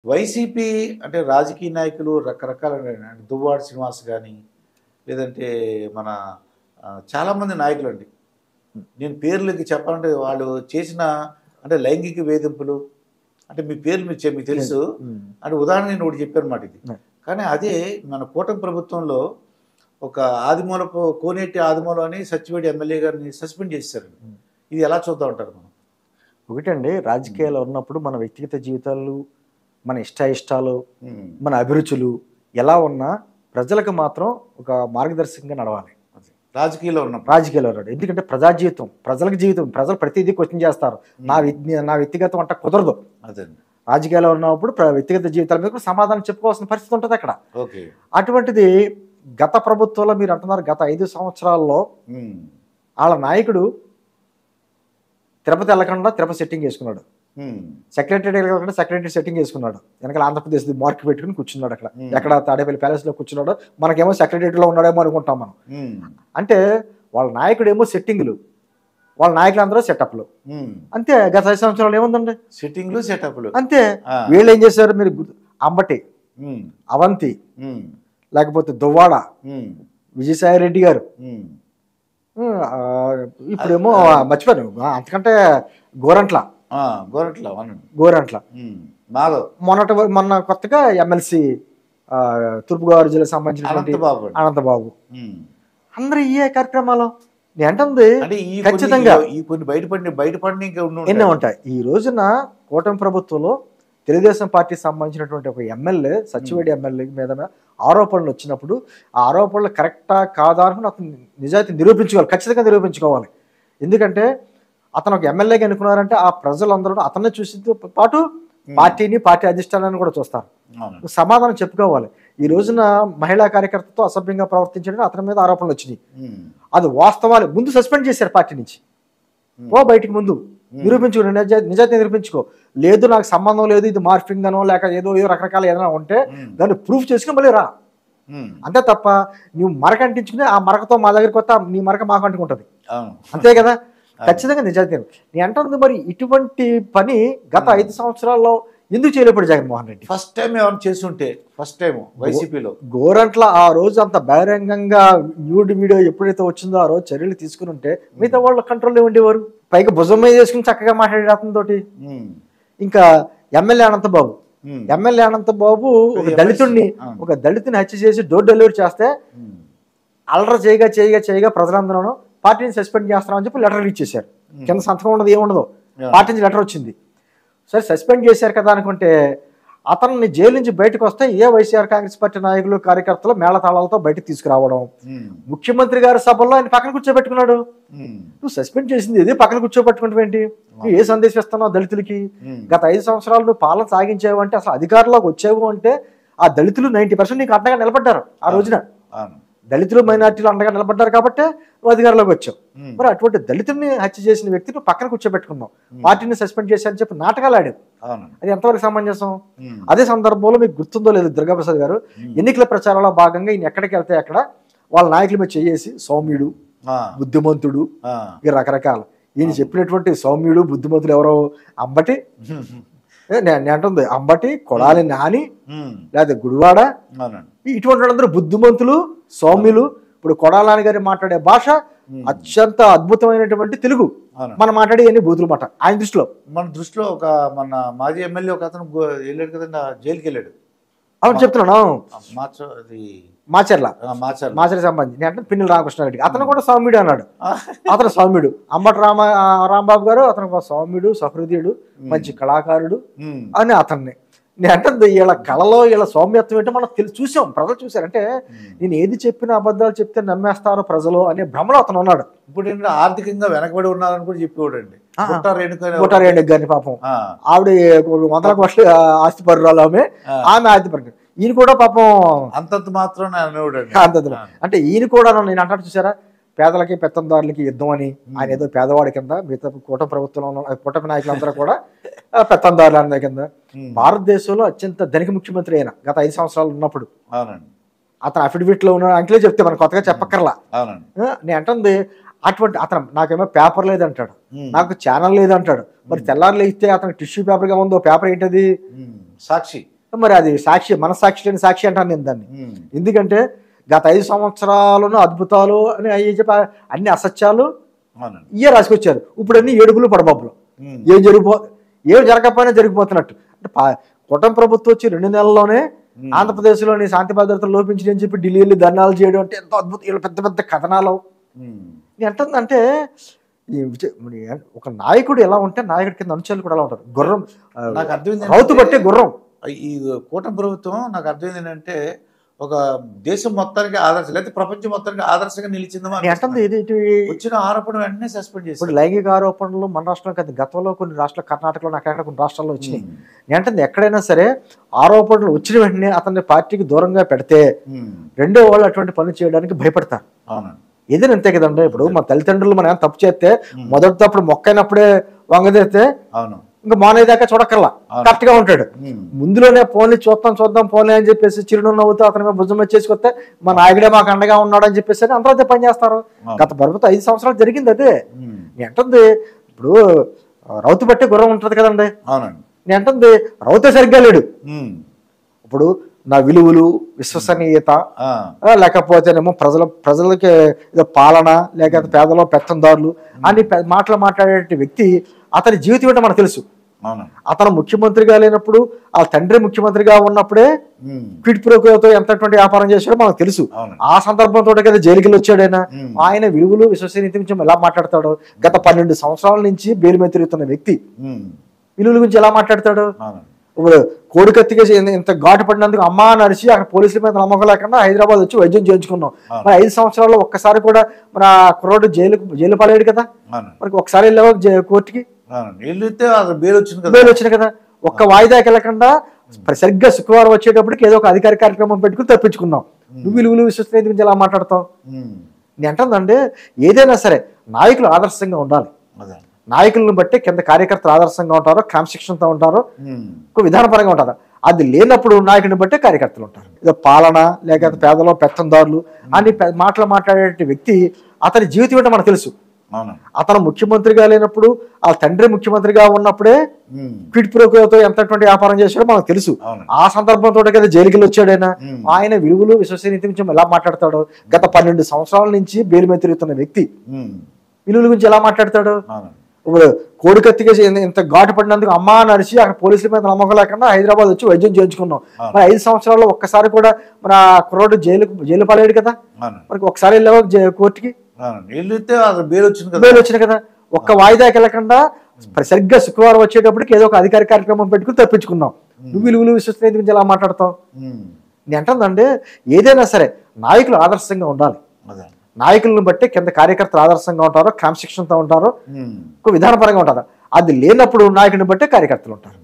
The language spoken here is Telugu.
వైసీపీ అంటే రాజకీయ నాయకులు రకరకాల దువ్వాడ శ్రీనివాస్ కానీ లేదంటే మన చాలామంది నాయకులండి. నేను పేర్లకి చెప్పాలంటే వాళ్ళు చేసిన అంటే లైంగిక వేధింపులు అంటే మీ పేర్లు మీకు తెలుసు. అంటే ఉదాహరణ నేను ఒకటి చెప్పాను అన్నమాట ఇది. కానీ అదే మన కూటమి ప్రభుత్వంలో ఒక ఆదిమూలపు కోనేటి ఆదిమూలం అని సత్యవేడి ఎమ్మెల్యే గారిని సస్పెండ్ చేశారు. ఇది ఎలా చూద్దాం ఉంటారు మనం? ఒకటండి, రాజకీయాలు ఉన్నప్పుడు మన వ్యక్తిగత జీవితాలు, మన ఇష్టాయిష్టాలు, మన అభిరుచులు ఎలా ఉన్నా ప్రజలకు మాత్రం ఒక మార్గదర్శకంగా నడవాలి. రాజకీయాల్లో ఉన్నాడు. ఎందుకంటే ప్రజా జీవితం, ప్రజలకు జీవితం, ప్రజలు ప్రతిదీ క్వశ్చన్ చేస్తారు. నా వ్యక్తిగతం అంటే కుదరదు. రాజకీయాల్లో ఉన్నప్పుడు వ్యక్తిగత జీవితాల మీద సమాధానం చెప్పుకోవాల్సిన పరిస్థితి ఉంటుంది అక్కడ. అటువంటిది గత ప్రభుత్వంలో మీరు అంటున్నారు గత 5 సంవత్సరాల్లో వాళ్ళ నాయకుడు తిరుపతి వెళ్ళకుండా తిరుపతి సెట్టింగ్ చేసుకున్నాడు, సెక్రటరీ వెళ్ళకుండా సెక్రటరీ సెట్టింగ్ చేసుకున్నాడు, వెనకాల ఆంధ్రప్రదేశ్ మార్క్ పెట్టుకుని కూర్చున్నాడు. అక్కడ ఎక్కడ తాడేపల్లి ప్యాలెస్ లో కూర్చున్నాడు, మనకేమో సెక్రటరీలో ఉన్నాడేమో అనుకుంటాం మనం. అంటే వాళ్ళ నాయకుడేమో సెట్టింగ్లు, వాళ్ళ నాయకులు అందరూ సెటప్లు. అంతే. గత 5 సంవత్సరాలు ఏముందండి? సెట్టింగ్లు సెటప్లు అంతే. వీళ్ళు ఏం చేశారు? మీరు అంబటి, అవంతి, లేకపోతే దువ్వాడ, విజయసాయి రెడ్డి గారు, ఇప్పుడేమో మర్చిపోయాను, అంతకంటే గోరంట్ల మొన్న కొత్తగా ఎమ్మెల్సీ తూర్పుగోదావరి జిల్లాకు సంబంధించిన అనంతబాబు, అందరూ ఈ కార్యక్రమాలు ఏంటుంది ఖచ్చితంగా ఎన్నో ఉంటాయి. ఈ రోజున కూటమి ప్రభుత్వంలో తెలుగుదేశం పార్టీకి సంబంధించినటువంటి ఒక ఎమ్మెల్యే, సత్యవేడి ఎమ్మెల్యే మీద ఆరోపణలు వచ్చినప్పుడు ఆ ఆరోపణలు కరెక్టా కాదా అనుకుని అతను నిజాయితీ నిరూపించుకోవాలి, ఖచ్చితంగా నిరూపించుకోవాలి. ఎందుకంటే అతను ఒక ఎమ్మెల్యేగా అనుకున్నారంటే ఆ ప్రజలందరూ అతన్ని చూసితో పాటు పార్టీని, పార్టీ అధిష్టానాన్ని కూడా చూస్తారు. సమాధానం చెప్పుకోవాలి. ఈ రోజున మహిళా కార్యకర్తతో అసభ్యంగా ప్రవర్తించడం అతని మీద ఆరోపణలు వచ్చినాయి. అది వాస్తవాలు. ముందు సస్పెండ్ చేశారు పార్టీ నుంచి. బయటికి ముందు నిరూపించుకో, నిజాయితీ నిరూపించుకో. లేదు నాకు సంబంధం లేదు, ఇది మార్ఫింగ్ అనో లేక ఏదో రకరకాల ఏదైనా ఉంటే దాన్ని ప్రూఫ్ చేసుకుని మళ్ళీ రా. అంతే తప్ప నువ్వు మరక అంటించుకుని ఆ మరకతో మా దగ్గరికి వస్తే నీ మరక మాకు అంటుకుంటుంది. అంతే కదా. ఖచ్చితంగా నిజాయితీ. నేను అంటుంది మరి ఇటువంటి పని గత 5 సంవత్సరాల్లో ఎందుకు చేయలేపడు జగన్మోహన్ రెడ్డి? ఫస్ట్ టైం ఏమైనా చేస్తుంటే ఫస్ట్ టైం వైసీపీలో గోరంట్ల ఆ రోజు అంత బహిరంగంగా న్యూడ్ వీడియో ఎప్పుడైతే వచ్చిందో ఆ రోజు చర్యలు తీసుకుని ఉంటే మిగతా వాళ్ళ కంట్రోల్లో ఉండేవారు. పైగా భుజం మీద చేసుకుని చక్కగా మాట్లాడే అతనితోటి. ఇంకా ఎమ్మెల్యే అనంతబాబు ఒక దళితుని హత్య చేసి డోర్ డెలివరీ చేస్తే అల్లరి చేయగా ప్రజలందరూ పార్టీని సస్పెండ్ చేస్తామని చెప్పి లెటర్ రిలీజ్ చేశారు. కింద సంతకం ఉండదు, ఏముండదు, పార్టీ నుంచి లెటర్ వచ్చింది. సరే సస్పెండ్ చేశారు కదా అనుకుంటే అతన్ని జైలు నుంచి బయటకు వస్తే వైఎస్ఆర్ కాంగ్రెస్ పార్టీ నాయకులు, కార్యకర్తలు మేళతాళాలతో బయటకు తీసుకురావడం, ముఖ్యమంత్రి గారి సభల్లో ఆయన పక్కన కూర్చోబెట్టుకున్నాడు. నువ్వు సస్పెండ్ చేసింది ఇది, పక్కన కూర్చోబెట్టుకుంటావు ఏంటి? నువ్వు ఏ సందేశం ఇస్తున్నావు దళితులకి? గత 5 సంవత్సరాలు నువ్వు పాలన సాగించావు అంటే, అసలు అధికారంలోకి వచ్చావు అంటే ఆ దళితులు 90% నీకు అండగా నిలబడ్డారు. ఆ రోజున దళితులు, మైనార్టీలు అండగా నిలబడ్డారు కాబట్టి నువ్వు అధికారంలోకి వచ్చావు. మరి అటువంటి దళితుల్ని హత్య చేసిన వ్యక్తి నువ్వు పక్కన కూర్చోబెట్టుకున్నావు, పార్టీని సస్పెండ్ చేశారని చెప్పి నాటకాలు ఆడావు. అది ఎంతవరకు సమంజసం? అదే సందర్భంలో మీకు గుర్తుందో లేదు, దుర్గాప్రసాద్ గారు ఎన్నికల ప్రచారంలో భాగంగా ఈయన ఎక్కడికి వెళ్తే అక్కడ వాళ్ళ నాయకుల మీద చేసి సౌమ్యుడు, బుద్ధిమంతుడు, ఇక రకరకాల ఈయన చెప్పినటువంటి సౌమ్యుడు, బుద్ధిమంతుడు ఎవరో అంబటి, నేను అంటుంది అంబటి, కొడాలి నాని, లేదా గుడివాడ, ఇటువంటి వాళ్ళందరూ బుద్ధిమంతులు, సౌమ్యులు. ఇప్పుడు కొడాలని గారి మాట్లాడే భాష అత్యంత అద్భుతమైనటువంటి తెలుగు, మనం మాట్లాడే అన్ని బూతులు మాట. మన దృష్టిలో ఒక మన మాజీ ఎమ్మెల్యే ఒక అతను వెళ్ళాడు కదండి, జైలుకి వెళ్ళాడు. అవును చెప్తున్నాను. మాచర్ల సంబంధించి అంటే పిన్నెల రామకృష్ణారెడ్డి, అతను కూడా సౌమ్యుడు అన్నాడు. అతను సౌమ్యుడు. అంబటి రాంబాబు గారు అతను సౌమ్యుడు, సహృదయుడు, మంచి కళాకారుడు అని అతన్ని. నేను అంటే వీళ్ళ కళలో వీళ్ళ సౌమ్యత్వం ఏంటో మనం చూసాం, ప్రజలు చూశారు. అంటే నేను ఏది చెప్పినా అబద్ధాలు చెప్తే నమ్మేస్తారు ప్రజలు అనే భ్రమలో అతను ఉన్నాడు. ఇప్పుడు ఏంటంటే ఆర్థికంగా వెనకబడి ఉన్నారని కూడా చెప్పేవాడండి. రేణుక గారిని పాపం ఆవిడ 100 కోట్ల ఆస్తి పరురాలు, ఆమె ఆస్తి పరు. ఈయన కూడా పాపం అంతంత మాత్రం అంటే ఈయన కూడా నేను అంటాడు చూసారా, పేదలకి పెత్తందారులకి యుద్ధం అని. ఆయన ఏదో పేదవాడి కింద, మిగతా కూటమి ప్రభుత్వంలో కూటమి నాయకులందరూ కూడా పెత్తందారుల అందరి కింద. భారతదేశంలో అత్యంత ధనిక ముఖ్యమంత్రి అయిన గత 5 సంవత్సరాలు ఉన్నప్పుడు అతను అఫిడవిట్ లో ఉన్న అంకెలే చెప్తే మనం కొత్తగా చెప్పక్కర్లా. నేను అంటుంది అటువంటి అతను నాకేమో పేపర్ లేదంటాడు, నాకు ఛానల్ లేదంటాడు. మరి తెల్లారులు ఇస్తే అతను టిష్యూ పేపర్గా ఉందో పేపర్ ఏంటది? సాక్షి. మరి అది సాక్షి, మనసాక్షి లేని సాక్షి అంటాను నేను దాన్ని. ఎందుకంటే గత 5 సంవత్సరాలను అద్భుతాలు అని అయ్యి చెప్పి అన్ని అసత్యాలు ఇయే రాసుకొచ్చారు. ఇప్పుడు అన్ని ఏడుపులు పడబాబులు. ఏం జరగకపోయినా జరిగిపోతున్నట్టు. అంటే కూటమి ప్రభుత్వం వచ్చి 2 నెలల్లోనే ఆంధ్రప్రదేశ్లోని శాంతి భద్రతలు లోపించి అని చెప్పి ఢిల్లీలో ధర్నాలు చేయడం అంటే ఎంతో అద్భుతం. వీళ్ళు పెద్ద పెద్ద కథనాలు ఎంతంటే ఒక నాయకుడు ఎలా ఉంటే నాయకుడి కింద అనుచరులు కూడా ఎలా ఉంటారు. గుర్రం నాకు అర్థమైంది, రౌతు పట్టే గుర్రం. ఈ కూటమి ప్రభుత్వం నాకు అర్థమైంది ఏంటంటే ఒక దేశం మొత్తానికి ఆదర్శం, లేకపోతే ప్రపంచం మొత్తానికి ఆదర్శంగా నిలిచిందమా వచ్చిన ఆరోపణ వెంటనే సస్పెండ్ చేసి. ఇప్పుడు లైంగిక ఆరోపణలు మన రాష్ట్రంలో కాదు, గతంలో కొన్ని రాష్ట్రాలు, కర్ణాటకలో అక్కడ కొన్ని రాష్ట్రాల్లో వచ్చినాయి. ఏంటంటే ఎక్కడైనా సరే ఆరోపణలు వచ్చిన వెంటనే అతన్ని పార్టీకి దూరంగా పెడితే రెండో వాళ్ళు అటువంటి పనులు చేయడానికి భయపడతారు. ఏదైనా అంతే కదండి. ఇప్పుడు మన తల్లిదండ్రులు మనం ఏమైనా తప్పు చేస్తే మొదటి తప్పుడు మొక్కైనప్పుడే వంగదేస్తే ఇంకా మానేదాకా చూడక్కర్లా, కరెక్ట్ గా ఉంటాడు. ముందులోనే ఫోన్లు చూద్దాం ఫోన్లే అని చెప్పేసి చిరునవ్వు నవ్వుతూ అతని భుజం చేసుకొస్తే మా నాయకుడే మాకు అండగా ఉన్నాడు అని చెప్పేసి అందరూ అదే పని చేస్తారు. గత ప్రభుత్వం 5 సంవత్సరాలు జరిగింది అదే. ఏంటుంది ఇప్పుడు రౌతు బట్టే గుర్రం ఉంటది కదండి. ఏంటుంది రౌతే సరిగ్గా లేడు. ఇప్పుడు నా విలువలు, విశ్వసనీయత, లేకపోతేనేమో ప్రజలకి ఏదో పాలన, లేకపోతే పేదలో పెత్తందారులు అని మాట్లాడే వ్యక్తి అతని జీవితం ఏంటో మనకు తెలుసు. అతను ముఖ్యమంత్రిగా లేనప్పుడు ఆ తండ్రి ముఖ్యమంత్రిగా ఉన్నప్పుడే క్విడ్ ప్రోకోతో ఎంతటువంటి వ్యాపారం చేశాడో మనకు తెలుసు. ఆ సందర్భంతో కదా జైలుకి వచ్చాడైనా. ఆయన విలువలు, విశ్వసనీయత గురించి ఎలా మాట్లాడతాడు? గత 12 సంవత్సరాల నుంచి బెయిల్ మీద తిరుగుతున్న వ్యక్తి విలువల గురించి ఎలా మాట్లాడతాడు? ఇప్పుడు కోడికత్తిగా ఇంత ఘాటు పడినందుకు అమ్మా నడిచి అక్కడ పోలీసుల మీద నమ్మకం లేకుండా హైదరాబాద్ వచ్చి వైద్యం చేయించుకున్నాం. మరి 5 సంవత్సరాల్లో ఒక్కసారి కూడా మన కుర్రోడు జైలు పాలేడు కదా. మరి ఒకసారి వెళ్ళావా కోర్టుకి? బెయిల్ వచ్చింది కదా. ఒక్క వాయిదాకి వెళ్ళకుండా సరిగ్గా శుక్రవారం వచ్చేటప్పటికి ఏదో ఒక అధికార కార్యక్రమం పెట్టుకుని తప్పించుకున్నాం. నువ్వు విలువలు, విశ్వసనీయత గురించి ఎలా మాట్లాడతావు? నేను అంటుందండి, ఏదైనా సరే నాయకులు ఆదర్శంగా ఉండాలి. నాయకులను బట్టి కింద కార్యకర్తలు ఆదర్శంగా ఉంటారు, క్రమశిక్షణతో ఉంటారు, ఒక విధానపరంగా ఉంటారు. అది లేనప్పుడు నాయకుడిని బట్టి కార్యకర్తలు ఉంటారు. ఏదో పాలన, లేకపోతే పేదలో పెత్తందారులు అని మాట్లాడే వ్యక్తి అతని జీవితం ఏంటో మనకు తెలుసు. అతను ముఖ్యమంత్రిగా లేనప్పుడు ఆ తండ్రి ముఖ్యమంత్రిగా ఉన్నప్పుడే క్విడ్ ప్రోకోతో ఎంతటువంటి వ్యాపారం చేశాడో మనకు తెలుసు. ఆ సందర్భంతో కదా జైలుకి వచ్చాడైనా. ఆయన విలువలు, విశ్వసనీయత గురించి ఎలా మాట్లాడతాడు? గత 12 సంవత్సరాల నుంచి బెయిల్ మీద తిరుగుతున్న వ్యక్తి విలువల గురించి ఎలా మాట్లాడతాడు? ఇప్పుడు కోడికత్తిగా ఇంత ఘాటు పడినందుకు అమ్మా నడిచి అక్కడ పోలీసుల మీద నమ్మకం లేకుండా హైదరాబాద్ వచ్చి వైద్యం చేయించుకున్నాం. మరి 5 సంవత్సరాల్లో ఒక్కసారి కూడా మన కుర్రోడు జైలు పాలేడు కదా. మరి ఒకసారి వెళ్ళావా కోర్టుకి? బెయిల్ వచ్చింది కదా. ఒక్క వాయిదాకి వెళ్ళకుండా సరిగ్గా శుక్రవారం వచ్చేటప్పటికి ఏదో ఒక అధికార కార్యక్రమం పెట్టుకుని తప్పించుకున్నాం. నువ్వు విలువలు, విశ్వసనీయత గురించి ఎలా మాట్లాడతావు? నేను అంటుందండి, ఏదైనా సరే నాయకులు ఆదర్శంగా ఉండాలి. నాయకులను బట్టి కింద కార్యకర్తలు ఆదర్శంగా ఉంటారు, క్రమశిక్షణతో ఉంటారు, ఒక విధానపరంగా ఉంటారు. అది లేనప్పుడు నాయకుడిని బట్టి కార్యకర్తలు ఉంటారు.